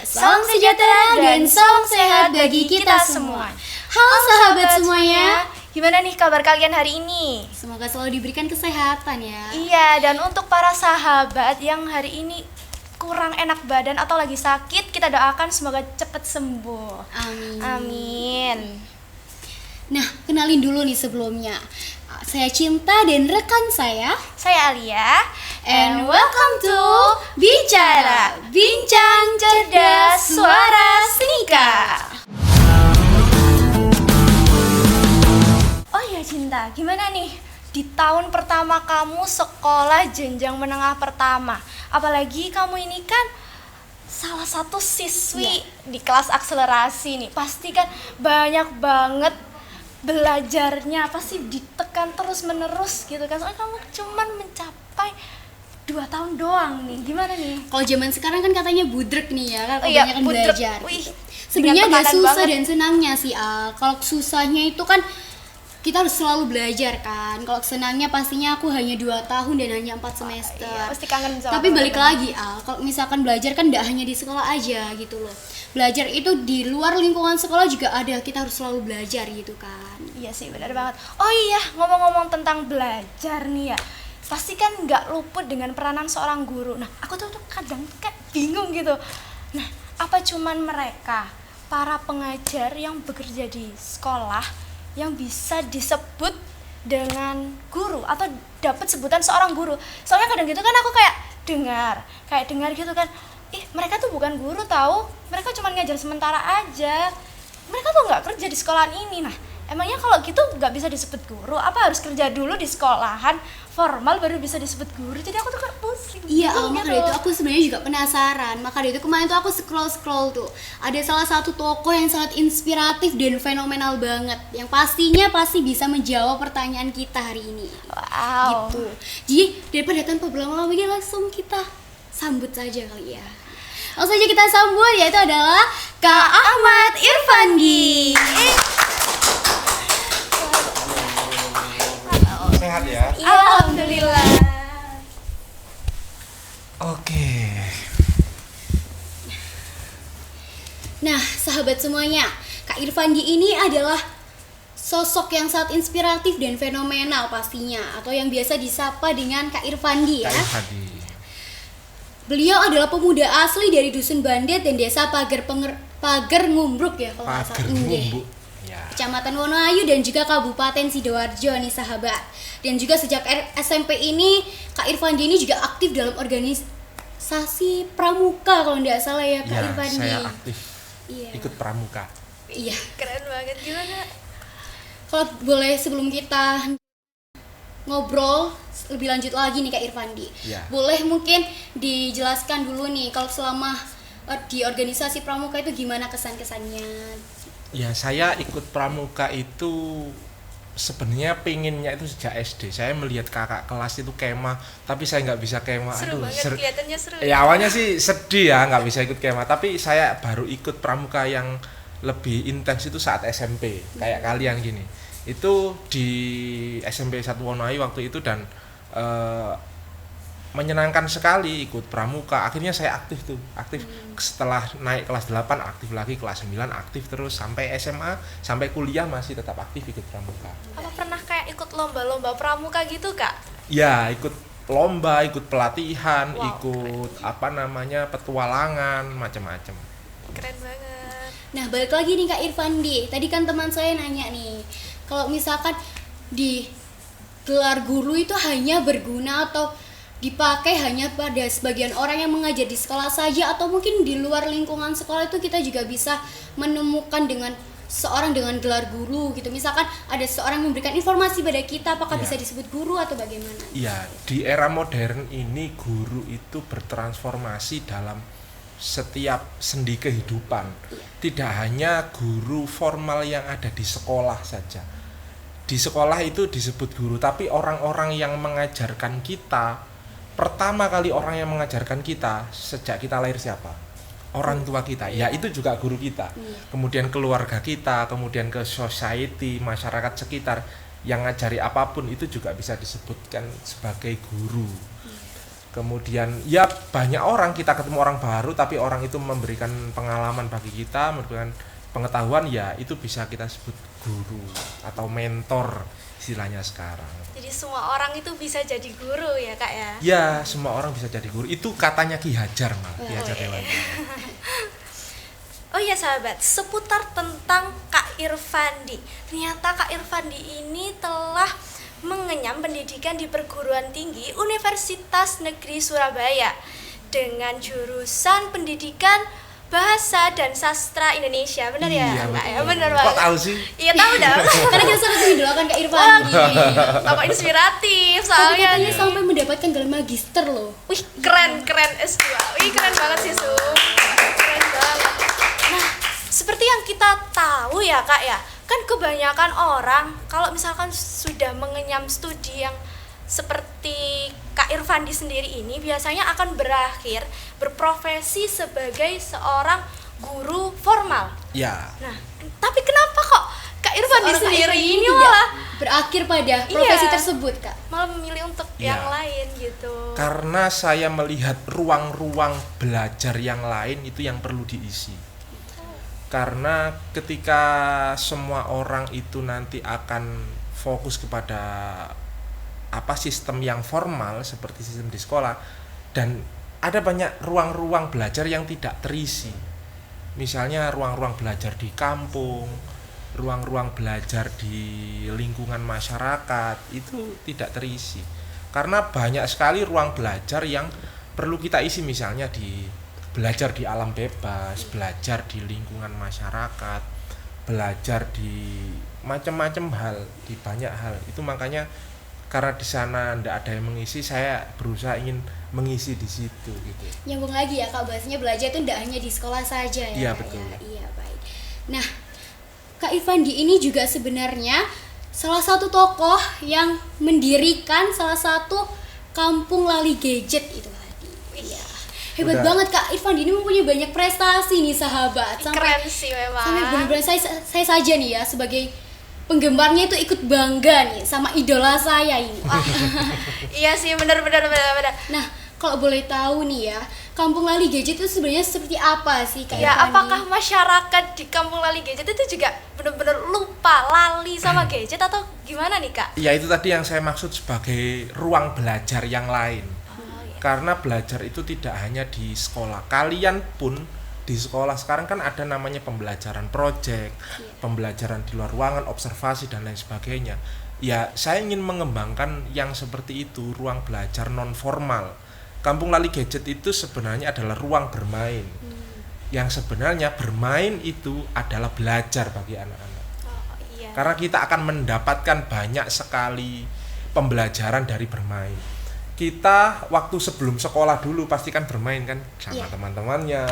salam sejahtera dan salam sehat bagi kita semua. Halo sahabat semuanya, gimana nih kabar kalian hari ini? semoga selalu diberikan kesehatan ya. Iya, dan untuk para sahabat yang hari ini kurang enak badan atau lagi sakit, kita doakan semoga cepat sembuh. Amin. Amin. Nah, kenalin dulu nih sebelumnya. Saya Cinta dan rekan saya, Alia, and welcome to Bicara, Bincang Cerdas Suara Sinika. Oh ya Cinta, gimana nih di tahun pertama kamu sekolah jenjang menengah pertama? Apalagi kamu ini kan salah satu siswi di kelas akselerasi nih. Pasti kan banyak banget belajarnya, pasti ditekan terus menerus gitu kan. Soalnya kamu cuman mencapai 2 tahun doang nih. Gimana nih? Kalau zaman sekarang kan katanya budrek nih ya, kan Iya, kebanyakan budrek. belajar. Wih, Sebenarnya dengan ada tekanan susah banget. dan senangnya sih, Al. Kalau susahnya itu kan kita harus selalu belajar kan. Kalau senangnya pastinya aku hanya 2 tahun dan hanya 4 semester. Iya, pasti kangen sama Tapi balik teman-teman. lagi, Al, kalau misalkan belajar kan tidak hanya di sekolah aja gitu loh. Belajar itu di luar lingkungan sekolah juga ada, kita harus selalu belajar gitu kan. Iya sih, benar banget. Oh iya, ngomong-ngomong tentang belajar nih ya, pasti kan nggak luput dengan peranan seorang guru. Nah, aku tuh kadang kayak bingung gitu. Nah, apa cuman mereka, para pengajar yang bekerja di sekolah, yang bisa disebut dengan guru atau dapat sebutan seorang guru? Soalnya kadang gitu kan aku kayak dengar gitu kan, ih mereka tuh bukan guru tahu, mereka cuma ngajar sementara aja, mereka tuh nggak kerja di sekolahan ini. Nah, emangnya kalau gitu nggak bisa disebut guru? Apa harus kerja dulu di sekolahan formal baru bisa disebut guru? Jadi aku tuh kan pusing. Iya, bingung maka dari itu aku sebenarnya juga penasaran. Maka dari itu kemarin tuh aku scroll tuh. Ada salah satu tokoh yang sangat inspiratif dan fenomenal banget, yang pastinya pasti bisa menjawab pertanyaan kita hari ini. Wow. Gitu. Jadi daripada tanpa berlama-lama lagi, langsung kita sambut saja kali ya. Langsung saja kita sambut, yaitu adalah Kak Ahmad Irfandi. Sehat ya? Alhamdulillah. Oke. Nah, sahabat semuanya, Kak Irfandi ini adalah sosok yang sangat inspiratif dan fenomenal pastinya, atau yang biasa disapa dengan Kak Irfandi ya. Kak Hadi. Beliau adalah pemuda asli dari Dusun Bandet dan Desa Pager Ngumbruk ya kalau nggak salah. Pager Ini. Ngumbu. Ya. Kecamatan Wonoayu dan juga Kabupaten Sidoarjo nih sahabat. Dan juga sejak SMP ini Kak Irfandi ini juga aktif dalam organisasi pramuka kalau nggak salah ya Kak Ya, Irfandi. saya aktif Iya. ikut pramuka. Iya. Keren banget. Gimana? Kalau boleh sebelum kita ngobrol lebih lanjut lagi nih Kak Irfandi, Ya. boleh mungkin dijelaskan dulu nih kalau selama di organisasi pramuka itu gimana kesan-kesannya? Ya, saya ikut pramuka itu sebenarnya pinginnya itu sejak SD. Saya melihat kakak kelas itu kemah, tapi saya nggak bisa kemah. Seru banget, kelihatannya seru. Ya awalnya sih sedih ya nggak bisa ikut kemah, tapi saya baru ikut pramuka yang lebih intens itu saat SMP, kayak kalian gini. Itu di SMP 1 Wonoayu waktu itu dan menyenangkan sekali ikut pramuka. Akhirnya saya aktif setelah naik kelas 8 aktif lagi, kelas 9 aktif terus sampai SMA, sampai kuliah masih tetap aktif ikut pramuka. Apa pernah kayak ikut lomba-lomba pramuka gitu, Kak? Ya, ikut lomba, ikut pelatihan, Wow, ikut petualangan, macam-macam. Keren banget. Nah balik lagi nih Kak Irfandi, tadi kan teman saya nanya nih, kalau misalkan di gelar guru itu hanya berguna atau dipakai hanya pada sebagian orang yang mengajar di sekolah saja, atau mungkin di luar lingkungan sekolah itu kita juga bisa menemukan dengan seorang dengan gelar guru gitu. Misalkan ada seorang memberikan informasi pada kita, apakah Ya. bisa disebut guru atau bagaimana? Iya, di era modern ini guru itu bertransformasi dalam setiap sendi kehidupan. Tidak hanya guru formal yang ada di sekolah saja. Di sekolah itu disebut guru, tapi orang-orang yang mengajarkan kita, pertama kali orang yang mengajarkan kita sejak kita lahir siapa? Orang tua kita. Ya, itu juga guru kita. Kemudian keluarga kita, kemudian ke society, masyarakat sekitar yang ngajari apapun itu juga bisa disebutkan sebagai guru. Kemudian ya banyak orang, kita ketemu orang baru tapi orang itu memberikan pengalaman bagi kita, memberikan pengetahuan, ya itu bisa kita sebut guru atau mentor istilahnya sekarang. Jadi semua orang itu bisa jadi guru ya Kak ya? Ya, semua orang bisa jadi guru. Itu katanya Ki Hajar malah, Ki Hajar Dewantara. Oh iya sahabat, seputar tentang Kak Irfandi. Ternyata Kak Irfandi ini telah mengenyam pendidikan di perguruan tinggi Universitas Negeri Surabaya dengan jurusan pendidikan Bahasa dan Sastra Indonesia. Benar ya? Iya, Kak ya? betul. Benar Kok banget. tahu sih? Iya tahu dong. Karena kita sangat mendoakan Kak Wah, Irfandi. Bapak inspiratif Tapi soalnya. katanya sampai mendapatkan gelar magister loh. Wih, keren S2. Wih, keren banget sih, Su. Keren banget. Nah, seperti yang kita tahu ya, Kak ya. Kan kebanyakan orang kalau misalkan sudah mengenyam studi yang seperti Kak Irfandi sendiri ini biasanya akan berakhir berprofesi sebagai seorang guru formal. Ya. Nah, tapi kenapa kok Kak Irfandi Seorang Kak sendiri Irfandi ini tidak malah berakhir pada profesi Iya. tersebut, Kak? malah memilih untuk Iya. yang lain gitu? Karena saya melihat ruang-ruang belajar yang lain itu yang perlu diisi. Karena ketika semua orang itu nanti akan fokus kepada sistem yang formal seperti sistem di sekolah, dan ada banyak ruang-ruang belajar yang tidak terisi. Misalnya ruang-ruang belajar di kampung, ruang-ruang belajar di lingkungan masyarakat itu tidak terisi. Karena banyak sekali ruang belajar yang perlu kita isi, misalnya belajar di alam bebas, belajar di lingkungan masyarakat, belajar di macam-macam hal, di banyak hal. Itu makanya karena di sana ndak ada yang mengisi, saya berusaha ingin mengisi di situ gitu. Nyambung lagi ya Kak, bahasanya belajar itu tidak hanya di sekolah saja ya. Iya, Kak, betul. ya? Iya, baik. Nah, Kak Irfandi ini juga sebenarnya salah satu tokoh yang mendirikan salah satu kampung lali gadget itu tadi. Iya. Hebat Udah. banget Kak Irfandi ini mempunyai banyak prestasi nih sahabat. Keren sih memang. Sampai benar-benar saya saja nih ya sebagai penggemarnya itu ikut bangga nih sama idola saya ini. Iya sih, benar. Nah, kalau boleh tahu nih ya, Kampung Lali Gadget itu sebenarnya seperti apa sih Kak Ya, Irfandi? apakah masyarakat di Kampung Lali Gadget itu juga benar-benar lupa lali sama gadget atau gimana nih Kak? Ya itu tadi yang saya maksud sebagai ruang belajar yang lain. Oh, iya. Karena belajar itu tidak hanya di sekolah. Kalian pun di sekolah sekarang kan ada namanya pembelajaran project, pembelajaran di luar ruangan, observasi dan lain sebagainya. Ya, saya ingin mengembangkan yang seperti itu, ruang belajar non formal. Kampung Lali Gadget itu sebenarnya adalah ruang bermain. Yang sebenarnya bermain itu adalah belajar bagi anak-anak. Oh, iya. Karena kita akan mendapatkan banyak sekali pembelajaran dari bermain. Kita waktu sebelum sekolah dulu pasti kan bermain kan sama Iya. teman-temannya,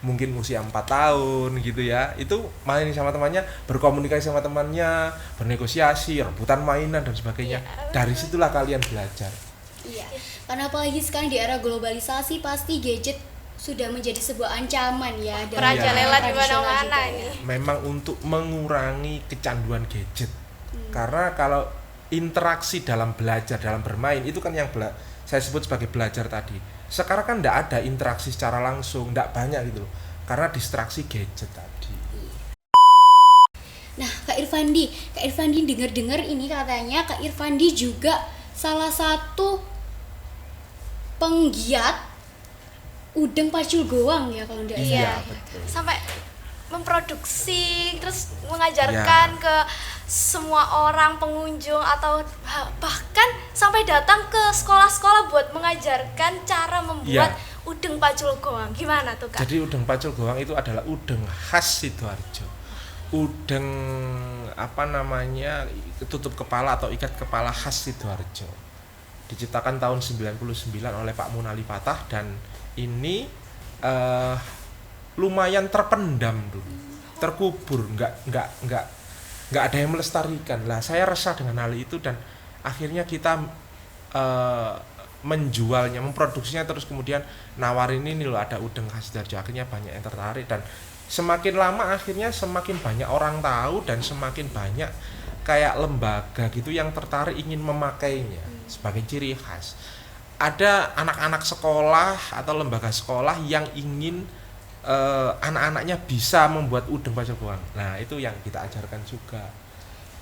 mungkin usia 4 tahun gitu ya. Itu main sama temannya, berkomunikasi sama temannya, bernegosiasi, rebutan mainan dan sebagainya. Dari situlah kalian belajar. Iya. Karena apalagi sekarang di era globalisasi pasti gadget sudah menjadi sebuah ancaman ya dari Merajalela di tradisional mana-mana juga ini. ya. Memang untuk mengurangi kecanduan gadget. Karena kalau interaksi dalam belajar, dalam bermain itu kan yang saya sebut sebagai belajar tadi. Sekarang kan tidak ada interaksi secara langsung, tidak banyak gitu loh. Karena distraksi gadget tadi. Nah, Kak Irfandi dengar-dengar ini katanya Kak Irfandi juga salah satu penggiat udeng pacul goang ya kalau tidak Iya. salah. Betul. Sampai memproduksi terus mengajarkan ke semua orang pengunjung atau bahkan sampai datang ke sekolah-sekolah buat mengajarkan cara membuat udeng pacul goang. Gimana tuh Kak? Jadi udeng pacul goang itu adalah udeng khas Sidoarjo. Udeng tutup kepala atau ikat kepala khas Sidoarjo. Diciptakan tahun 99 oleh Pak Munali Patah, dan ini lumayan terpendam dulu, terkubur, nggak ada yang melestarikan. Lah saya resah dengan hal itu, dan akhirnya kita menjualnya, memproduksinya, terus kemudian nawarin ini loh ada udeng khas Sidoarjo. Akhirnya banyak yang tertarik, dan semakin lama akhirnya semakin banyak orang tahu, dan semakin banyak kayak lembaga gitu yang tertarik ingin memakainya sebagai ciri khas. ada anak-anak sekolah atau lembaga sekolah yang ingin anak-anaknya bisa membuat udeng Pajagoan. Nah, itu yang kita ajarkan juga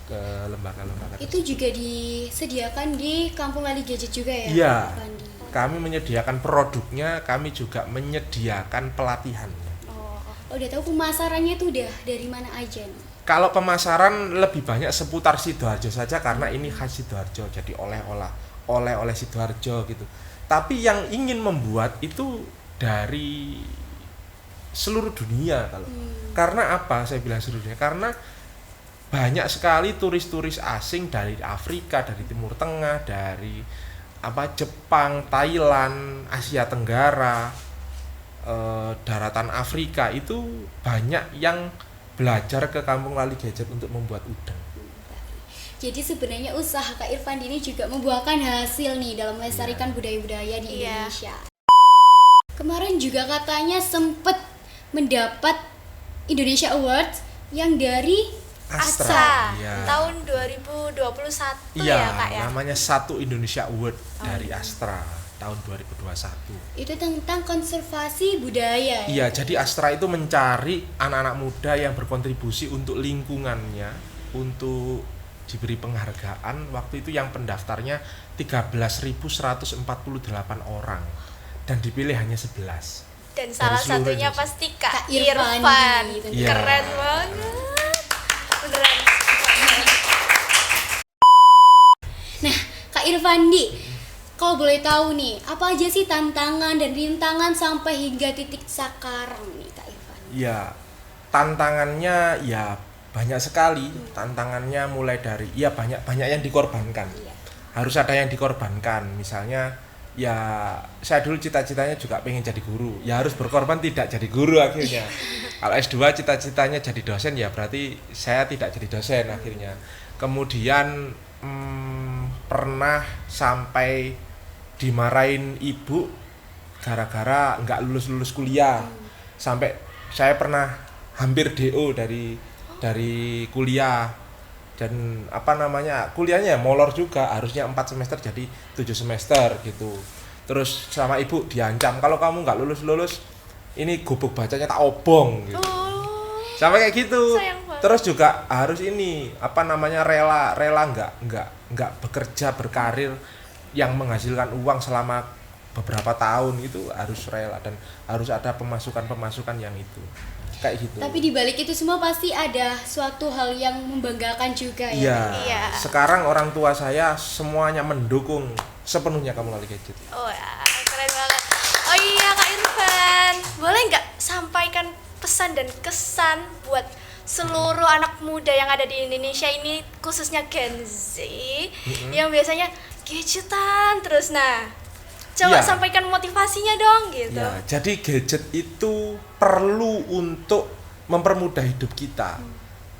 ke lembaga-lembaga Itu tersebut. juga disediakan di Kampung Lali Gadget juga ya? Iya. Kak Irfandi? Kami menyediakan produknya, kami juga menyediakan pelatihannya. Udah tahu pemasarannya itu udah dari mana aja nih? Kalau pemasaran lebih banyak seputar Sidoarjo saja karena ini khas Sidoarjo, jadi oleh-oleh Sidoarjo gitu. Tapi yang ingin membuat itu dari seluruh dunia kalau. Karena apa saya bilang seluruh dunia? Karena banyak sekali turis-turis asing dari Afrika, dari Timur Tengah, dari Jepang, Thailand, Asia Tenggara, daratan Afrika itu banyak yang belajar ke Kampung Lali Gadget untuk membuat udang. Jadi sebenarnya usaha Kak Irfandi ini juga membuahkan hasil nih dalam melestarikan budaya-budaya di Iya. Indonesia. Kemarin juga katanya sempet mendapat Indonesia Awards yang dari Astra Iya. tahun 2021 Iya, ya Kak ya. namanya Satu Indonesia Award dari Astra tahun 2021. itu tentang konservasi budaya. Iya, jadi Astra itu mencari anak-anak muda yang berkontribusi untuk lingkungannya, untuk diberi penghargaan. Waktu itu yang pendaftarnya 13.148 orang dan dipilih hanya 11. Dan salah seluruh satunya Indonesia. pasti Kak Kak Irfandi, Irfan. tentunya. Iya. Keren banget. Beneran. Nah, Kak Irfandi, kalau boleh tahu nih, apa aja sih tantangan dan rintangan sampai hingga titik sekarang nih Kak Irfandi? Ya, tantangannya ya banyak sekali. Tantangannya mulai dari banyak yang dikorbankan. Iya. Harus ada yang dikorbankan. Misalnya ya saya dulu cita-citanya juga pengen jadi guru. Ya harus berkorban tidak jadi guru akhirnya. Kalau S2 cita-citanya jadi dosen ya berarti saya tidak jadi dosen akhirnya. Kemudian pernah sampai dimarahin ibu gara-gara nggak lulus kuliah. Sampai saya pernah hampir DO dari kuliah. Dan kuliahnya molor juga, harusnya 4 semester jadi 7 semester gitu. Terus sama ibu diancam, kalau kamu nggak lulus ini gubuk bacanya tak obong gitu. Sampai kayak gitu. Sayang banget. Terus juga harus rela nggak bekerja berkarir yang menghasilkan uang selama beberapa tahun, itu harus rela dan harus ada pemasukan yang itu kayak gitu. Tapi di balik itu semua pasti ada suatu hal yang membanggakan juga ya. Iya. Iya. Sekarang orang tua saya semuanya mendukung sepenuhnya Kampung Lali Gadget. Oh ya, keren banget. Oh iya Kak Irfan, boleh nggak sampaikan pesan dan kesan buat seluruh anak muda yang ada di Indonesia ini, khususnya Gen Z, yang biasanya gadgetan terus. Nah, coba Iya. sampaikan motivasinya dong gitu. Ya, jadi gadget itu perlu untuk mempermudah hidup kita.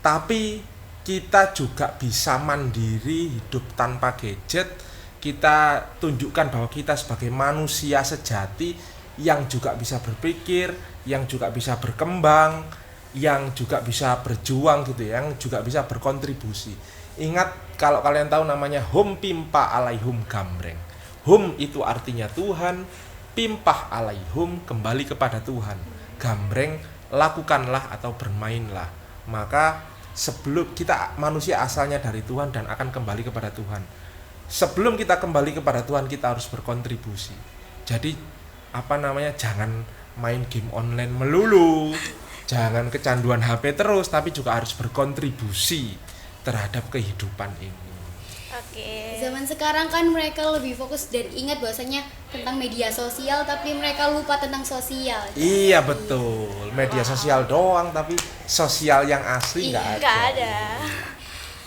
Tapi kita juga bisa mandiri hidup tanpa gadget. Kita tunjukkan bahwa kita sebagai manusia sejati yang juga bisa berpikir, yang juga bisa berkembang, yang juga bisa berjuang gitu, yang juga bisa berkontribusi. Ingat, kalau kalian tahu namanya hum pimpa alaihum gambreng. Hum itu artinya Tuhan, pimpah alaihum kembali kepada Tuhan. Gambreng lakukanlah atau bermainlah. Maka sebelum kita manusia asalnya dari Tuhan dan akan kembali kepada Tuhan. Sebelum kita kembali kepada Tuhan, kita harus berkontribusi. Jadi jangan main game online melulu. Jangan kecanduan HP terus, tapi juga harus berkontribusi terhadap kehidupan ini. Oke. Zaman sekarang kan mereka lebih fokus dan ingat bahwasanya tentang media sosial, tapi mereka lupa tentang sosial. Iya betul, media sosial doang tapi sosial yang asli nggak ada. Nggak ada.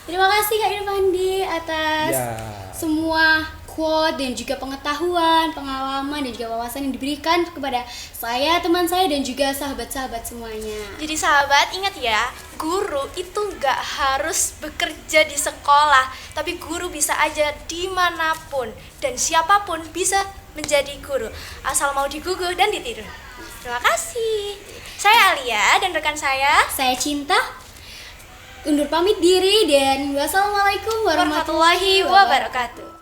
Terima kasih Kak Irfandi atas Ya. semua quote dan juga pengetahuan, pengalaman dan juga wawasan yang diberikan kepada saya, teman saya dan juga sahabat-sahabat semuanya. Jadi sahabat, ingat ya, guru itu nggak harus bekerja di sekolah, tapi guru bisa aja dimanapun dan siapapun bisa menjadi guru, asal mau digugu dan ditiru. Terima kasih. Saya Alia dan rekan saya. Saya Cinta undur pamit diri dan wassalamualaikum warahmatullahi wabarakatuh.